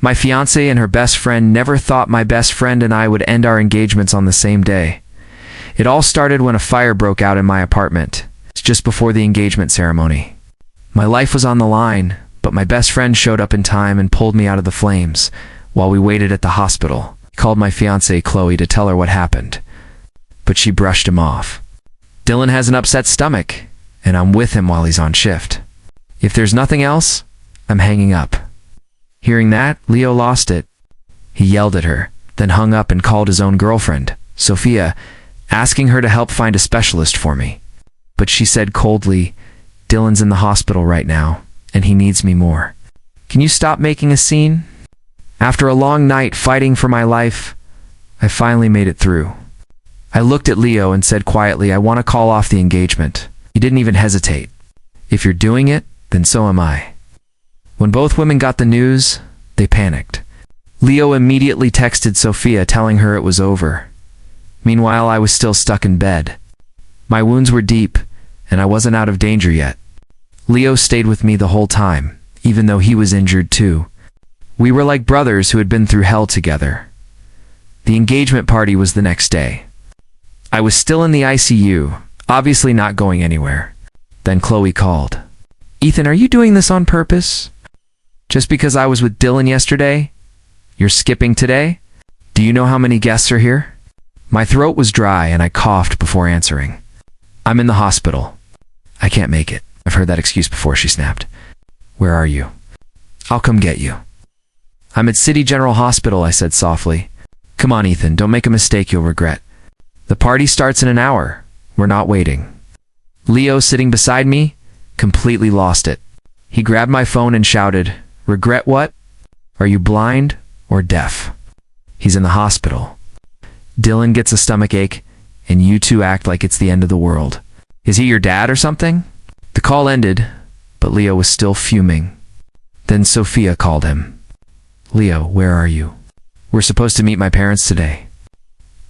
My fiancée and her best friend never thought my best friend and I would end our engagements on the same day. It all started when a fire broke out in my apartment, just before the engagement ceremony. My life was on the line, but my best friend showed up in time and pulled me out of the flames while we waited at the hospital. He called my fiancée Chloe to tell her what happened, but she brushed him off. Dylan has an upset stomach, and I'm with him while he's on shift. If there's nothing else, I'm hanging up. Hearing that, Leo lost it. He yelled at her, then hung up and called his own girlfriend, Sophia, asking her to help find a specialist for me. But she said coldly, "Dylan's in the hospital right now, and he needs me more. Can you stop making a scene?" After a long night fighting for my life, I finally made it through. I looked at Leo and said quietly, "I want to call off the engagement." He didn't even hesitate. "If you're doing it, then so am I." When both women got the news, they panicked. Leo immediately texted Sophia telling her it was over. Meanwhile, I was still stuck in bed. My wounds were deep, and I wasn't out of danger yet. Leo stayed with me the whole time, even though he was injured too. We were like brothers who had been through hell together. The engagement party was the next day. I was still in the ICU, obviously not going anywhere. Then Chloe called. "Ethan, are you doing this on purpose? Just because I was with Dylan yesterday? You're skipping today? Do you know how many guests are here?" My throat was dry and I coughed before answering. "I'm in the hospital. I can't make it." I've heard that excuse before, she snapped. "Where are you?" "I'll come get you." "I'm at City General Hospital," I said softly. "Come on, Ethan, don't make a mistake you'll regret. The party starts in an hour. We're not waiting." Leo, sitting beside me, completely lost it. He grabbed my phone and shouted, "Regret what? Are you blind or deaf? He's in the hospital. Dylan gets a stomach ache, and you two act like it's the end of the world. Is he your dad or something?" The call ended, but Leo was still fuming. Then Sophia called him. "Leo, where are you? We're supposed to meet my parents today.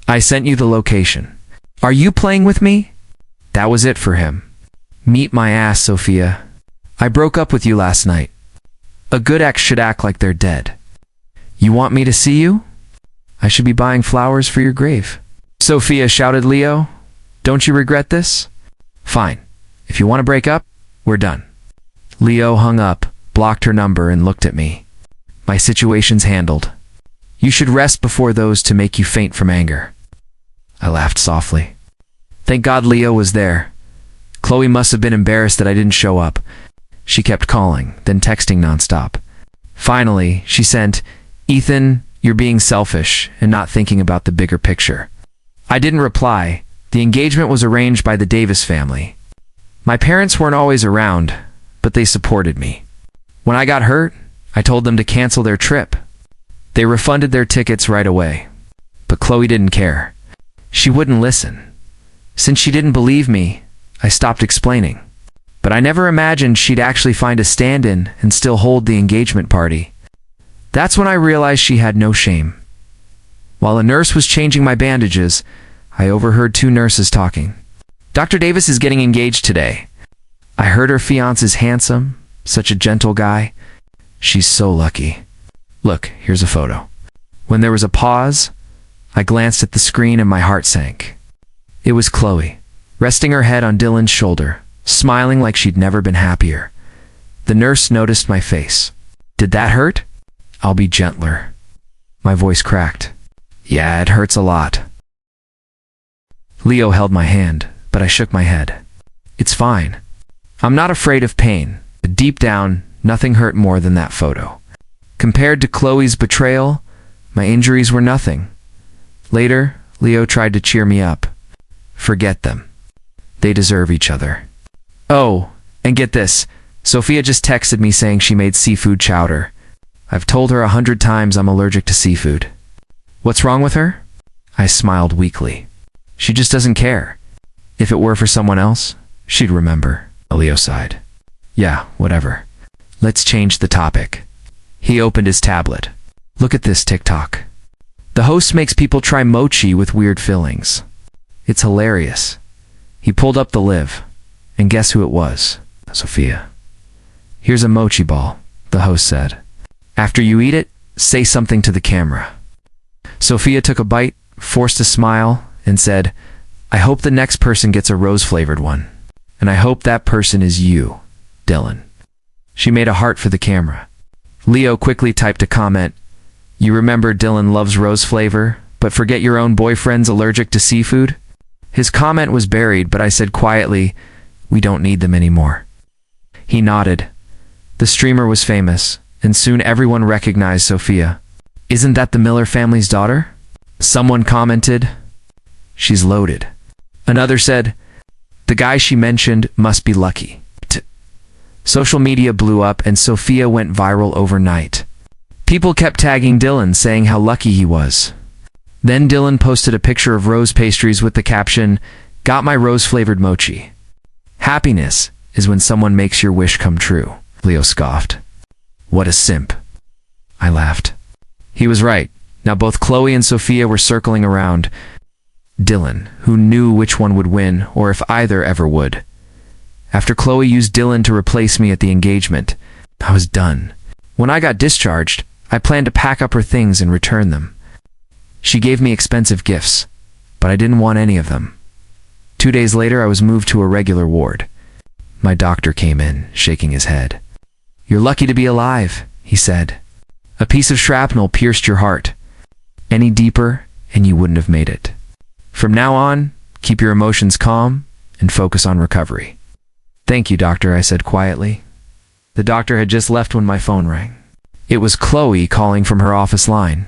I sent you the location. Are you playing with me?" That was it for him. "Meet my ass, Sophia. I broke up with you last night. A good ex should act like they're dead. You want me to see you? I should be buying flowers for your grave." "Sophia," shouted Leo, "don't you regret this? Fine. If you want to break up, we're done." Leo hung up, blocked her number, and looked at me. "My situation's handled. You should rest before those to make you faint from anger." I laughed softly. Thank God Leo was there. Chloe must have been embarrassed that I didn't show up. She kept calling, then texting nonstop. Finally, she sent, "Ethan, you're being selfish and not thinking about the bigger picture." I didn't reply. The engagement was arranged by the Davis family. My parents weren't always around, but they supported me. When I got hurt, I told them to cancel their trip. They refunded their tickets right away. But Chloe didn't care. She wouldn't listen. Since she didn't believe me, I stopped explaining. But I never imagined she'd actually find a stand-in and still hold the engagement party. That's when I realized she had no shame. While a nurse was changing my bandages, I overheard two nurses talking. "Dr. Davis is getting engaged today. I heard her fiance's handsome, such a gentle guy. She's so lucky. Look, here's a photo." When there was a pause, I glanced at the screen and my heart sank. It was Chloe, resting her head on Dylan's shoulder, smiling like she'd never been happier. The nurse noticed my face. "Did that hurt?" "I'll be gentler." My voice cracked. "Yeah, it hurts a lot." Leo held my hand, but I shook my head. "It's fine. I'm not afraid of pain, but deep down, nothing hurt more than that photo. Compared to Chloe's betrayal, my injuries were nothing." Later, Leo tried to cheer me up. "Forget them. They deserve each other." Oh, and get this. Sophia just texted me saying she made seafood chowder. I've told her 100 times I'm allergic to seafood. What's wrong with her? I smiled weakly. She just doesn't care. If it were for someone else, she'd remember. Leo sighed. "Yeah, whatever. Let's change the topic." He opened his tablet. "Look at this TikTok. The host makes people try mochi with weird fillings. It's hilarious." He pulled up the live, and guess who it was? Sophia. "Here's a mochi ball," the host said. "After you eat it, Say something to the camera. Sophia took a bite, forced a smile, and said, I hope the next person gets a rose-flavored one. And I hope that person is you, Dylan. She made a heart for the camera. Leo quickly typed a comment. You remember Dylan loves rose flavor, but forget your own boyfriend's allergic to seafood? His comment was buried, but I said quietly, we don't need them anymore. He nodded. The streamer was famous, and soon everyone recognized Sophia. Isn't that the Miller family's daughter? Someone commented. She's loaded. Another said, the guy she mentioned must be lucky. Social media blew up and Sophia went viral overnight. People kept tagging Dylan, saying how lucky he was. Then Dylan posted a picture of rose pastries with the caption, got my rose-flavored mochi. Happiness is when someone makes your wish come true, Leo scoffed. What a simp. I laughed. He was right. Now both Chloe and Sophia were circling around Dylan, who knew which one would win or if either ever would. After Chloe used Dylan to replace me at the engagement, I was done. When I got discharged, I planned to pack up her things and return them. She gave me expensive gifts, but I didn't want any of them. 2 days later, I was moved to a regular ward. My doctor came in, shaking his head. You're lucky to be alive, he said. A piece of shrapnel pierced your heart. Any deeper, and you wouldn't have made it. From now on, keep your emotions calm and focus on recovery. Thank you, doctor, I said quietly. The doctor had just left when my phone rang. It was Chloe calling from her office line.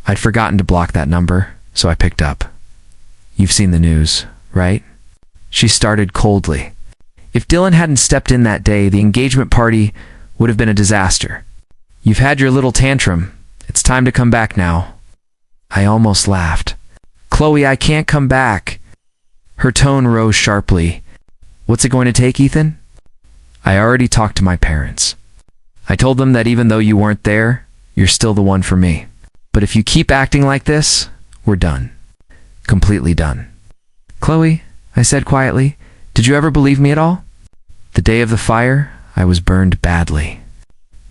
I'd forgotten to block that number, so I picked up. You've seen the news, right? She started coldly. If Dylan hadn't stepped in that day, the engagement party would have been a disaster. You've had your little tantrum. It's time to come back now. I almost laughed. Chloe, I can't come back. Her tone rose sharply. What's it going to take, Ethan? I already talked to my parents. I told them that even though you weren't there, you're still the one for me. But if you keep acting like this, we're done. Completely done. Chloe, I said quietly, did you ever believe me at all? The day of the fire, I was burned badly.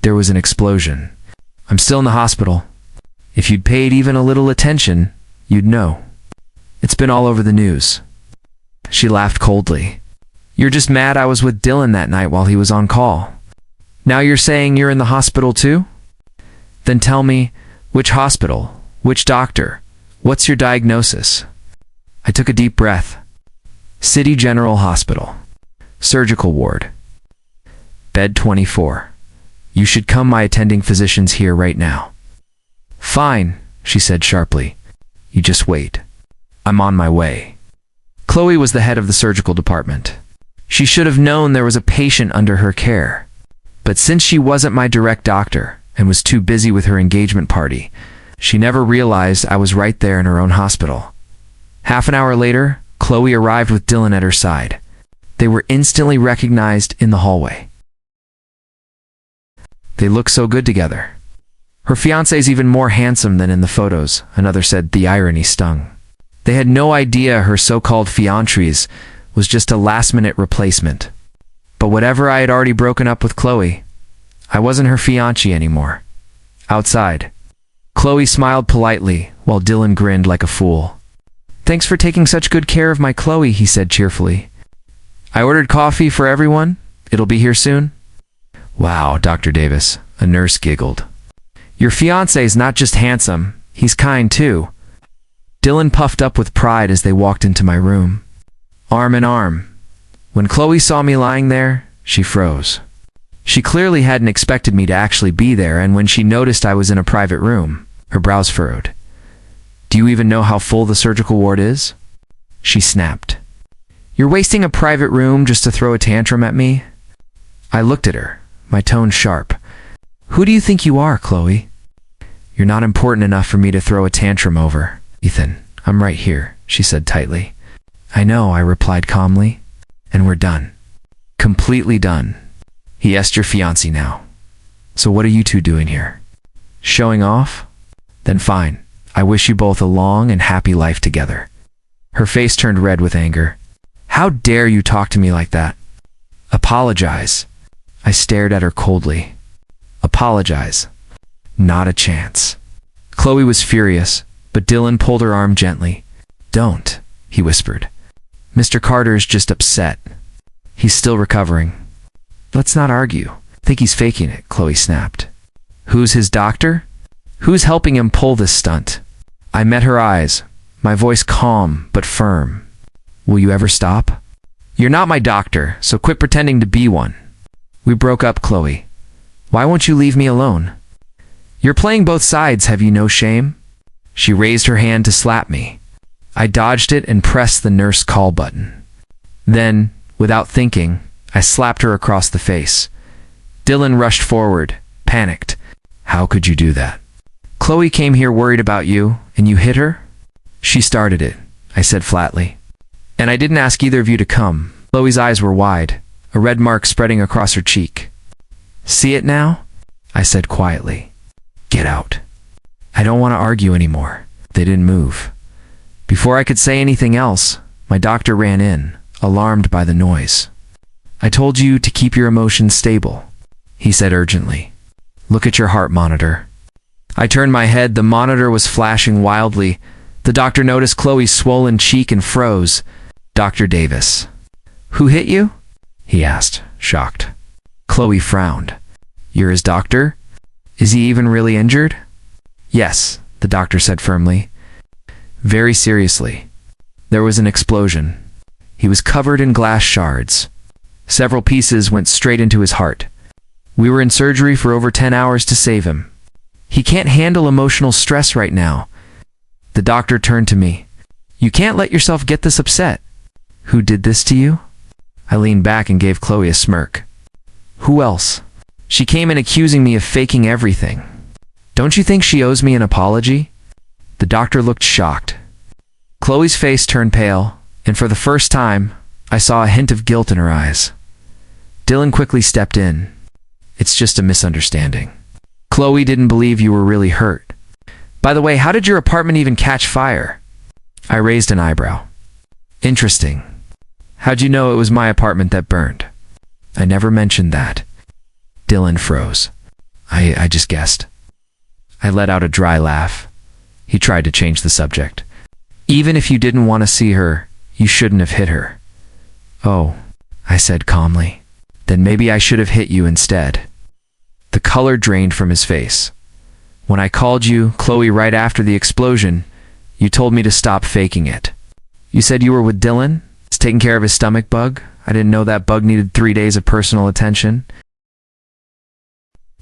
There was an explosion. I'm still in the hospital. If you'd paid even a little attention, you'd know. It's been all over the news. She laughed coldly. You're just mad I was with Dylan that night while he was on call. Now you're saying you're in the hospital too? Then tell me, which hospital? Which doctor? What's your diagnosis? I took a deep breath. City General Hospital. Surgical ward. Bed 24. You should come, my attending physician's here right now. Fine, she said sharply. You just wait. I'm on my way. Chloe was the head of the surgical department. She should have known there was a patient under her care. But since she wasn't my direct doctor and was too busy with her engagement party, she never realized I was right there in her own hospital. Half an hour later, Chloe arrived with Dylan at her side. They were instantly recognized in the hallway. They look so good together. Her fiancé's even more handsome than in the photos, another said. The irony stung. They had no idea her so-called fiancé was just a last-minute replacement. But whatever, I had already broken up with Chloe. I wasn't her fiancé anymore. Outside, Chloe smiled politely, while Dylan grinned like a fool. Thanks for taking such good care of my Chloe, he said cheerfully. I ordered coffee for everyone. It'll be here soon. Wow, Dr. Davis, a nurse giggled. Your fiancé's not just handsome, he's kind too. Dylan puffed up with pride as they walked into my room. Arm in arm. When Chloe saw me lying there, she froze. She clearly hadn't expected me to actually be there, and when she noticed I was in a private room, her brows furrowed. Do you even know how full the surgical ward is? She snapped. You're wasting a private room just to throw a tantrum at me? I looked at her, my tone sharp. Who do you think you are, Chloe? You're not important enough for me to throw a tantrum over. Ethan, I'm right here, she said tightly. I know, I replied calmly. And we're done. Completely done. Yes, your fiancé now. So what are you two doing here? Showing off? Then fine. I wish you both a long and happy life together. Her face turned red with anger. How dare you talk to me like that? Apologize. I stared at her coldly. Apologize. Not a chance. Chloe was furious, but Dylan pulled her arm gently. Don't, he whispered. Mr. Carter's just upset. He's still recovering. Let's not argue. Think he's faking it, Chloe snapped. Who's his doctor? Who's helping him pull this stunt? I met her eyes, my voice calm but firm. Will you ever stop? You're not my doctor, so quit pretending to be one. We broke up, Chloe. Why won't you leave me alone? You're playing both sides, have you no shame? She raised her hand to slap me. I dodged it and pressed the nurse call button. Then, without thinking, I slapped her across the face. Dylan rushed forward, panicked. How could you do that? Chloe came here worried about you, and you hit her? She started it, I said flatly. And I didn't ask either of you to come. Chloe's eyes were wide, a red mark spreading across her cheek. See it now? I said quietly. Get out. I don't want to argue anymore. They didn't move. Before I could say anything else, my doctor ran in, alarmed by the noise. I told you to keep your emotions stable, he said urgently. Look at your heart monitor. I turned my head. The monitor was flashing wildly. The doctor noticed Chloe's swollen cheek and froze. Dr. Davis. Who hit you? He asked, shocked. Chloe frowned. You're his doctor? Is he even really injured? Yes, the doctor said firmly. Very seriously. There was an explosion. He was covered in glass shards. Several pieces went straight into his heart. We were in surgery for over 10 hours to save him. He can't handle emotional stress right now. The doctor turned to me. You can't let yourself get this upset. Who did this to you? I leaned back and gave Chloe a smirk. Who else? She came in accusing me of faking everything. Don't you think she owes me an apology? The doctor looked shocked. Chloe's face turned pale, and for the first time, I saw a hint of guilt in her eyes. Dylan quickly stepped in. It's just a misunderstanding. Chloe didn't believe you were really hurt. By the way, how did your apartment even catch fire? I raised an eyebrow. Interesting. How'd you know it was my apartment that burned? I never mentioned that. Dylan froze. I just guessed. I let out a dry laugh. He tried to change the subject. Even if you didn't want to see her, you shouldn't have hit her. Oh, I said calmly. Then maybe I should have hit you instead. The color drained from his face. When I called you, Chloe, right after the explosion, you told me to stop faking it. You said you were with Dylan? He's taking care of his stomach bug? I didn't know that bug needed 3 days of personal attention.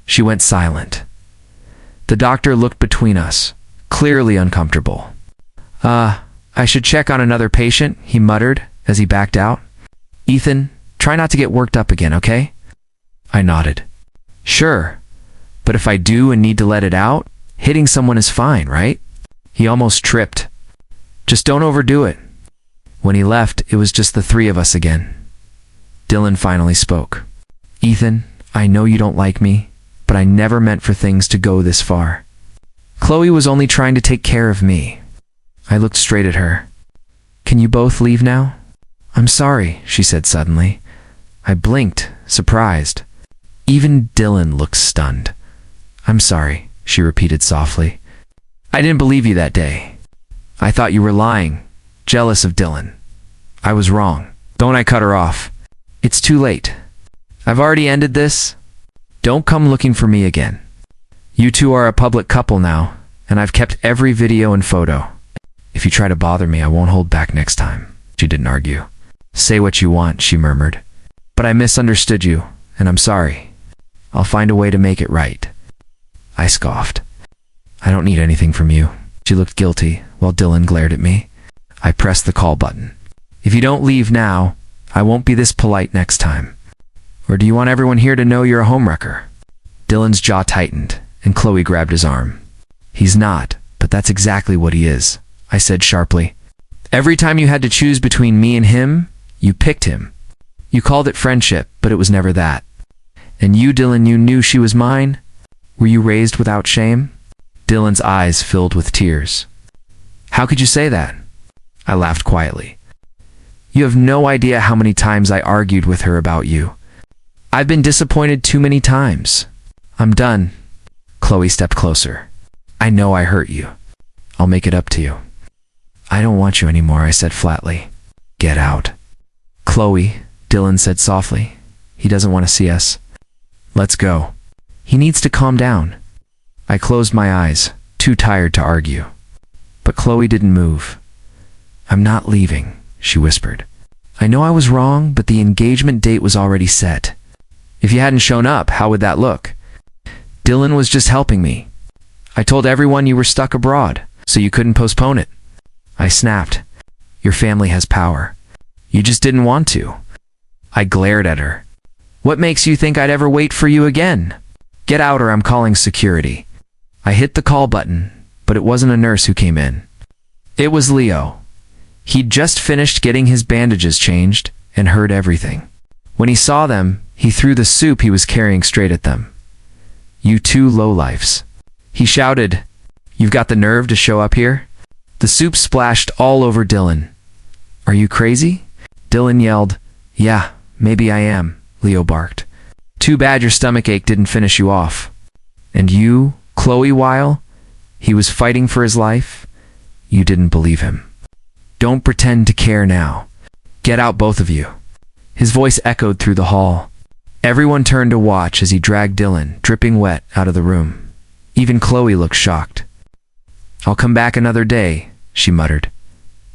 She went silent. The doctor looked between us, clearly uncomfortable. I should check on another patient, he muttered as he backed out. Ethan, try not to get worked up again, okay? I nodded. Sure, but if I do and need to let it out, hitting someone is fine, right? He almost tripped. Just don't overdo it. When he left, it was just the three of us again. Dylan finally spoke. Ethan, I know you don't like me, but I never meant for things to go this far. Chloe was only trying to take care of me. I looked straight at her. Can you both leave now? I'm sorry, she said suddenly. I blinked, surprised. Even Dylan looked stunned. I'm sorry, she repeated softly. I didn't believe you that day. I thought you were lying, jealous of Dylan. I was wrong. Don't I cut her off? It's too late. I've already ended this. Don't come looking for me again. You two are a public couple now, and I've kept every video and photo. If you try to bother me, I won't hold back next time. She didn't argue. Say what you want, she murmured. But I misunderstood you, and I'm sorry. I'll find a way to make it right. I scoffed. I don't need anything from you. She looked guilty, while Dylan glared at me. I pressed the call button. If you don't leave now, I won't be this polite next time. Or do you want everyone here to know you're a homewrecker? Dylan's jaw tightened, and Chloe grabbed his arm. He's not, but that's exactly what he is, I said sharply. Every time you had to choose between me and him, you picked him. You called it friendship, but it was never that. And you, Dylan, you knew she was mine? Were you raised without shame? Dylan's eyes filled with tears. How could you say that? I laughed quietly. You have no idea how many times I argued with her about you. I've been disappointed too many times. I'm done. Chloe stepped closer. I know I hurt you. I'll make it up to you. I don't want you anymore, I said flatly. Get out. Chloe, Dylan said softly. He doesn't want to see us. Let's go. He needs to calm down. I closed my eyes, too tired to argue. But Chloe didn't move. I'm not leaving, she whispered. I know I was wrong, but the engagement date was already set. If you hadn't shown up, how would that look? Dylan was just helping me. I told everyone you were stuck abroad, so you couldn't postpone it. I snapped. Your family has power. You just didn't want to. I glared at her. What makes you think I'd ever wait for you again? Get out or I'm calling security. I hit the call button, but it wasn't a nurse who came in. It was Leo. He'd just finished getting his bandages changed and heard everything. When he saw them, he threw the soup he was carrying straight at them. You two lowlifes. He shouted, You've got the nerve to show up here? The soup splashed all over Dylan. Are you crazy? Dylan yelled. Yeah, maybe I am, Leo barked. Too bad your stomachache didn't finish you off. And you, Chloe, while he was fighting for his life, you didn't believe him. Don't pretend to care now. Get out, both of you. His voice echoed through the hall. Everyone turned to watch as he dragged Dylan, dripping wet, out of the room. Even Chloe looked shocked. I'll come back another day, she muttered.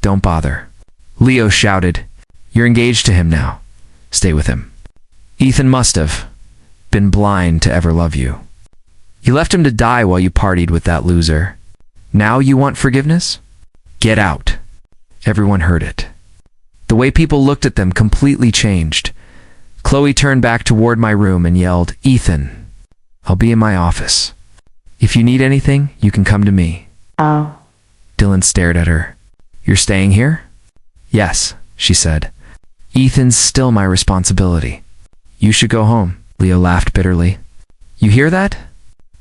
Don't bother. Leo shouted. You're engaged to him now. Stay with him. Ethan must have been blind to ever love you. You left him to die while you partied with that loser. Now you want forgiveness? Get out. Everyone heard it. The way people looked at them completely changed. Chloe turned back toward my room and yelled, Ethan, I'll be in my office. If you need anything, you can come to me. Oh. Dylan stared at her. You're staying here? Yes, she said. Ethan's still my responsibility. You should go home. Leo laughed bitterly. You hear that?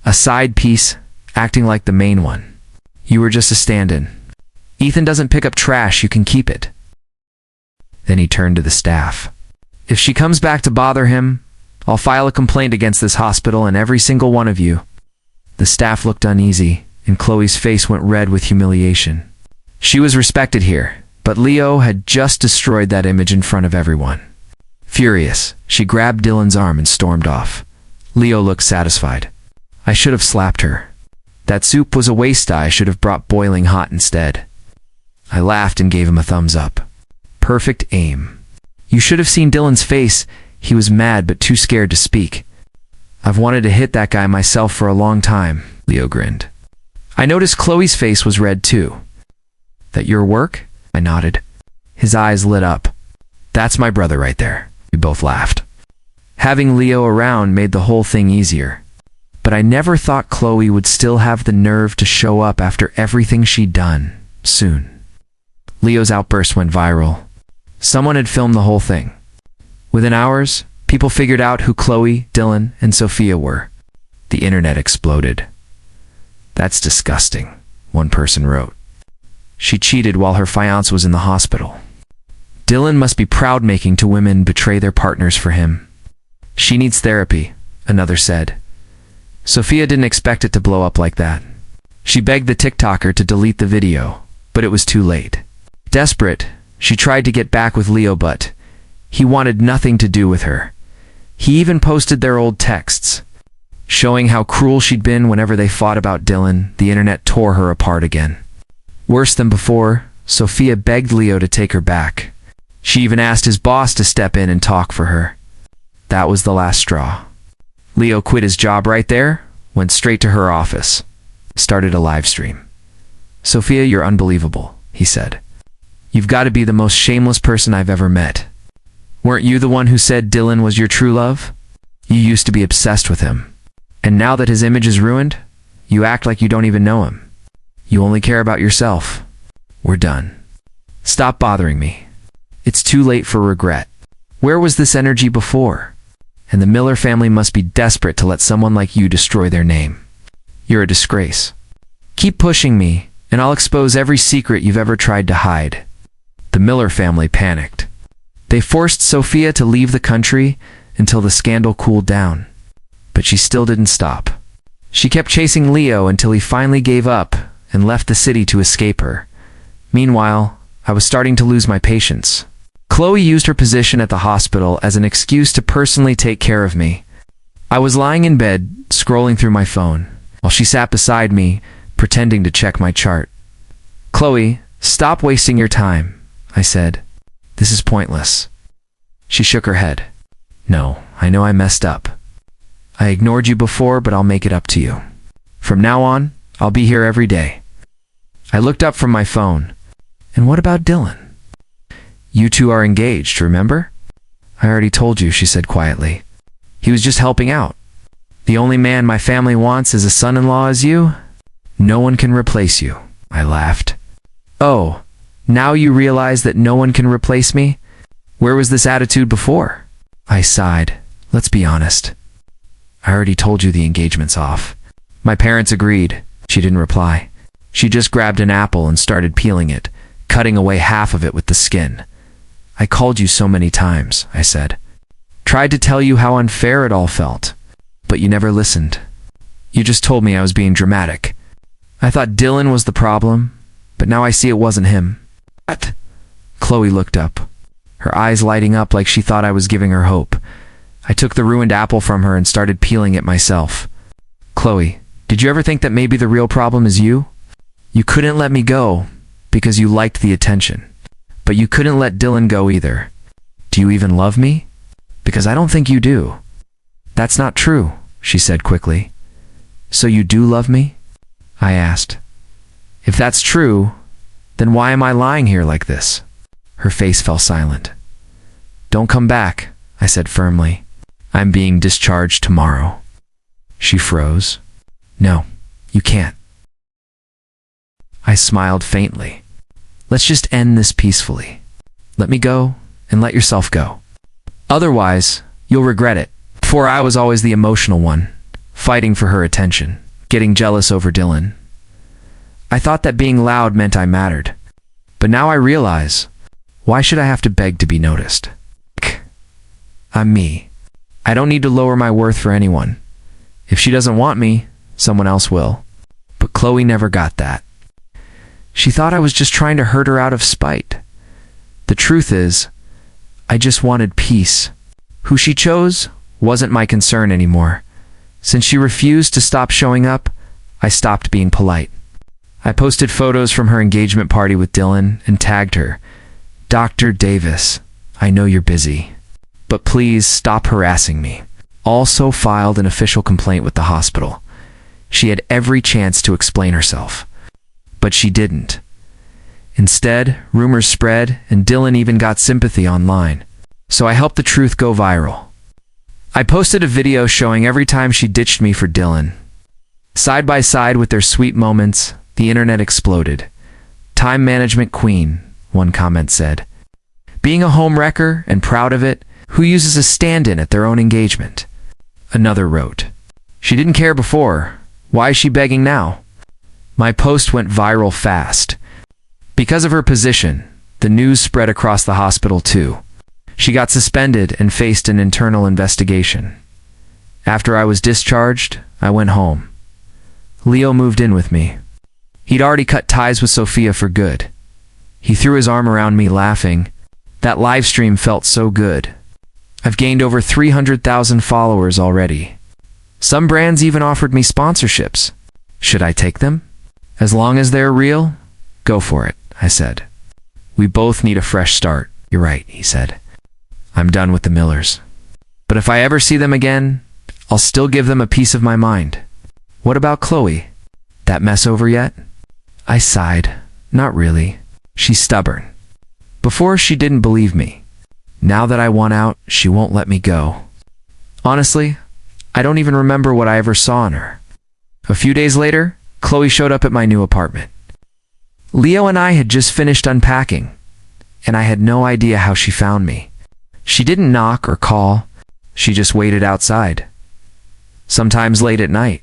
A side piece, acting like the main one. You were just a stand-in. Ethan doesn't pick up trash, you can keep it. Then he turned to the staff. If she comes back to bother him, I'll file a complaint against this hospital and every single one of you. The staff looked uneasy, and Chloe's face went red with humiliation. She was respected here, but Leo had just destroyed that image in front of everyone. Furious, she grabbed Dylan's arm and stormed off. Leo looked satisfied. I should have slapped her. That soup was a waste. I should have brought boiling hot instead. I laughed and gave him a thumbs up. Perfect aim. You should have seen Dylan's face. He was mad but too scared to speak. I've wanted to hit that guy myself for a long time, Leo grinned. I noticed Chloe's face was red too. That your work? I nodded. His eyes lit up. That's my brother right there. We both laughed. Having Leo around made the whole thing easier. But I never thought Chloe would still have the nerve to show up after everything she'd done, soon. Leo's outburst went viral. Someone had filmed the whole thing. Within hours, people figured out who Chloe, Dylan, and Sophia were. The internet exploded. That's disgusting, one person wrote. She cheated while her fiancé was in the hospital. Dylan must be proud making to women betray their partners for him. She needs therapy, another said. Sophia didn't expect it to blow up like that. She begged the TikToker to delete the video, but it was too late. Desperate, she tried to get back with Leo, but he wanted nothing to do with her. He even posted their old texts, showing how cruel she'd been whenever they fought about Dylan. The internet tore her apart again. Worse than before, Sophia begged Leo to take her back. She even asked his boss to step in and talk for her. That was the last straw. Leo quit his job right there, went straight to her office, started a live stream. Sophia, you're unbelievable, he said. You've got to be the most shameless person I've ever met. Weren't you the one who said Dylan was your true love? You used to be obsessed with him. And now that his image is ruined, you act like you don't even know him. You only care about yourself. We're done. Stop bothering me. It's too late for regret. Where was this energy before? And the Miller family must be desperate to let someone like you destroy their name. You're a disgrace. Keep pushing me, and I'll expose every secret you've ever tried to hide. The Miller family panicked. They forced Sophia to leave the country until the scandal cooled down. But she still didn't stop. She kept chasing Leo until he finally gave up and left the city to escape her. Meanwhile, I was starting to lose my patience. Chloe used her position at the hospital as an excuse to personally take care of me. I was lying in bed, scrolling through my phone, while she sat beside me, pretending to check my chart. "Chloe, stop wasting your time," I said. "This is pointless." She shook her head. "No, I know I messed up. I ignored you before, but I'll make it up to you. From now on, I'll be here every day." I looked up from my phone. "And what about Dylan?" "You two are engaged, remember?" "I already told you," she said quietly. "He was just helping out. The only man my family wants as a son-in-law as you? No one can replace you," I laughed. "Oh, now you realize that no one can replace me? Where was this attitude before?" I sighed. "Let's be honest. I already told you the engagement's off." My parents agreed. She didn't reply. She just grabbed an apple and started peeling it, cutting away half of it with the skin. "I called you so many times," I said. "Tried to tell you how unfair it all felt, but you never listened. You just told me I was being dramatic. I thought Dylan was the problem, but now I see it wasn't him." "What?" Chloe looked up, her eyes lighting up like she thought I was giving her hope. I took the ruined apple from her and started peeling it myself. "Chloe, did you ever think that maybe the real problem is you? You couldn't let me go because you liked the attention, but you couldn't let Dylan go either. Do you even love me? Because I don't think you do." "That's not true," she said quickly. "So you do love me?" I asked. "If that's true, then why am I lying here like this?" Her face fell silent. "Don't come back," I said firmly. "I'm being discharged tomorrow." She froze. "No, you can't." I smiled faintly. "Let's just end this peacefully. Let me go and let yourself go. Otherwise, you'll regret it." Before, I was always the emotional one, fighting for her attention, getting jealous over Dylan. I thought that being loud meant I mattered. But now I realize, why should I have to beg to be noticed? I'm me. I don't need to lower my worth for anyone. If she doesn't want me, someone else will. But Chloe never got that. She thought I was just trying to hurt her out of spite. The truth is, I just wanted peace. Who she chose wasn't my concern anymore. Since she refused to stop showing up, I stopped being polite. I posted photos from her engagement party with Dylan and tagged her. "Dr. Davis, I know you're busy, but please stop harassing me." Also filed an official complaint with the hospital. She had every chance to explain herself, but she didn't. Instead, rumors spread and Dylan even got sympathy online. So I helped the truth go viral. I posted a video showing every time she ditched me for Dylan. Side by side with their sweet moments, the internet exploded. "Time management queen," one comment said. "Being a home wrecker and proud of it, who uses a stand-in at their own engagement?" Another wrote, "She didn't care before. Why is she begging now?" My post went viral fast. Because of her position, the news spread across the hospital too. She got suspended and faced an internal investigation. After I was discharged, I went home. Leo moved in with me. He'd already cut ties with Sophia for good. He threw his arm around me laughing. That live stream felt so good. I've gained over 300,000 followers already. Some brands even offered me sponsorships. Should I take them? As long as they're real, go for it, I said. "We both need a fresh start." "You're right," he said. "I'm done with the Millers. But if I ever see them again, I'll still give them a piece of my mind." "What about Chloe? That mess over yet?" I sighed. "Not really. She's stubborn. Before, she didn't believe me. Now that I want out, she won't let me go. Honestly, I don't even remember what I ever saw in her." A few days later, Chloe showed up at my new apartment. Leo and I had just finished unpacking, and I had no idea how she found me. She didn't knock or call. She just waited outside. Sometimes late at night,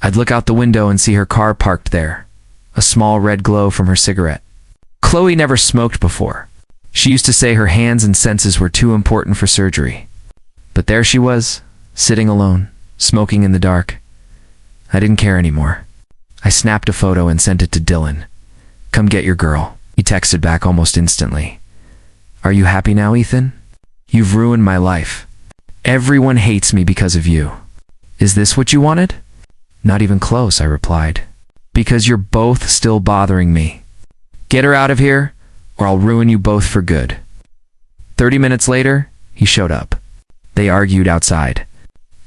I'd look out the window and see her car parked there, a small red glow from her cigarette. Chloe never smoked before. She used to say her hands and senses were too important for surgery. But there she was, sitting alone, smoking in the dark. I didn't care anymore. I snapped a photo and sent it to Dylan. "Come get your girl." He texted back almost instantly. "Are you happy now, Ethan? You've ruined my life. Everyone hates me because of you." "Is this what you wanted?" "Not even close," I replied. "Because you're both still bothering me. Get her out of here, or I'll ruin you both for good." 30 minutes later, he showed up. They argued outside.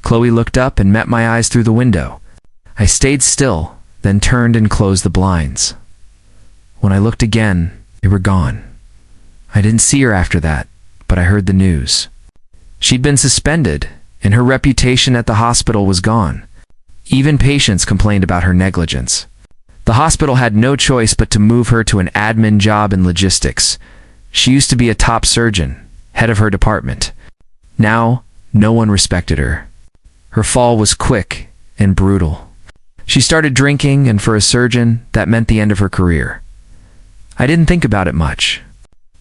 Chloe looked up and met my eyes through the window. I stayed still, then turned and closed the blinds. When I looked again, they were gone. I didn't see her after that, but I heard the news. She'd been suspended, and her reputation at the hospital was gone. Even patients complained about her negligence. The hospital had no choice but to move her to an admin job in logistics. She used to be a top surgeon, head of her department. Now, no one respected her. Her fall was quick and brutal. She started drinking, and for a surgeon, that meant the end of her career. I didn't think about it much.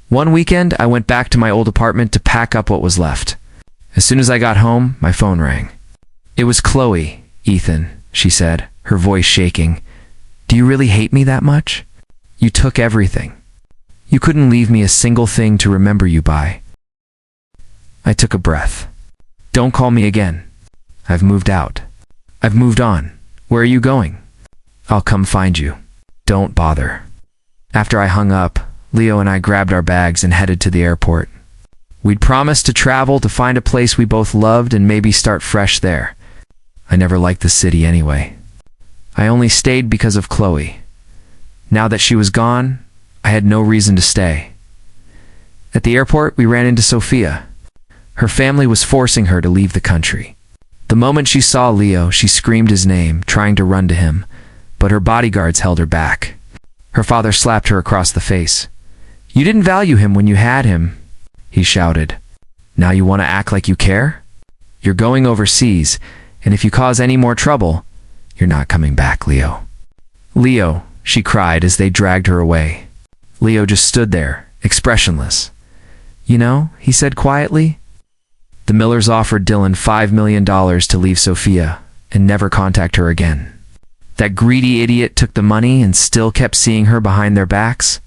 One weekend, I went back to my old apartment to pack up what was left. As soon as I got home, my phone rang. "It was Chloe, Ethan," she said, her voice shaking. "Do you really hate me that much? You took everything. You couldn't leave me a single thing to remember you by." I took a breath. "Don't call me again. I've moved out. I've moved on. Where are you going?" "I'll come find you. Don't bother." After I hung up, Leo and I grabbed our bags and headed to the airport. We'd promised to travel to find a place we both loved and maybe start fresh there. I never liked the city anyway. I only stayed because of Chloe. Now that she was gone, I had no reason to stay. At the airport, we ran into Sophia. Her family was forcing her to leave the country. The moment she saw Leo, she screamed his name, trying to run to him, but her bodyguards held her back. Her father slapped her across the face. "You didn't value him when you had him," he shouted. "Now you want to act like you care? You're going overseas, and if you cause any more trouble, you're not coming back, Leo." "Leo," she cried as they dragged her away. Leo just stood there, expressionless. "You know," he said quietly, "the Millers offered Dylan $5 million to leave Sophia and never contact her again. That greedy idiot took the money and still kept seeing her behind their backs.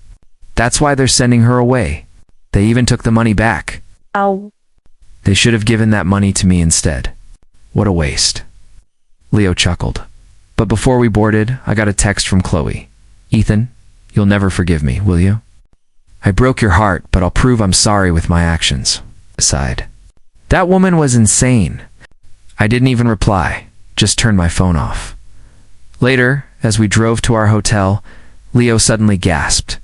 That's why they're sending her away. They even took the money back. Ow. They should have given that money to me instead. What a waste." Leo chuckled. But before we boarded, I got a text from Chloe. "Ethan, you'll never forgive me, will you? I broke your heart, but I'll prove I'm sorry with my actions." Aside. That woman was insane. I didn't even reply, just turned my phone off. Later, as we drove to our hotel, Leo suddenly gasped.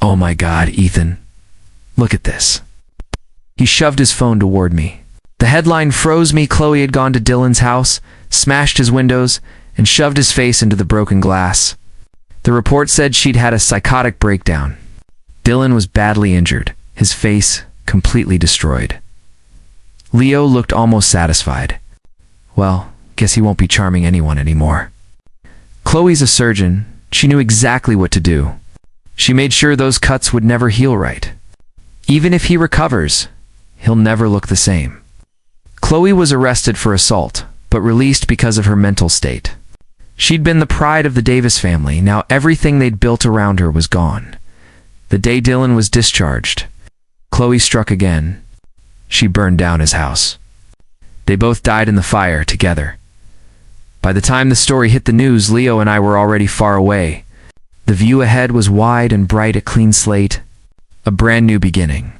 "Oh my God, Ethan. Look at this." He shoved his phone toward me. The headline froze me. Chloe had gone to Dylan's house, smashed his windows, and shoved his face into the broken glass. The report said she'd had a psychotic breakdown. Dylan was badly injured, his face completely destroyed. Leo looked almost satisfied. Well, guess he won't be charming anyone anymore. Chloe's a surgeon. She knew exactly what to do. She made sure those cuts would never heal right. Even if he recovers, he'll never look the same. Chloe was arrested for assault, but released because of her mental state. She'd been the pride of the Davis family. Now everything they'd built around her was gone. The day Dylan was discharged, Chloe struck again. She burned down his house. They both died in the fire together. By the time the story hit the news, Leo and I were already far away. The view ahead was wide and bright, a clean slate, a brand new beginning.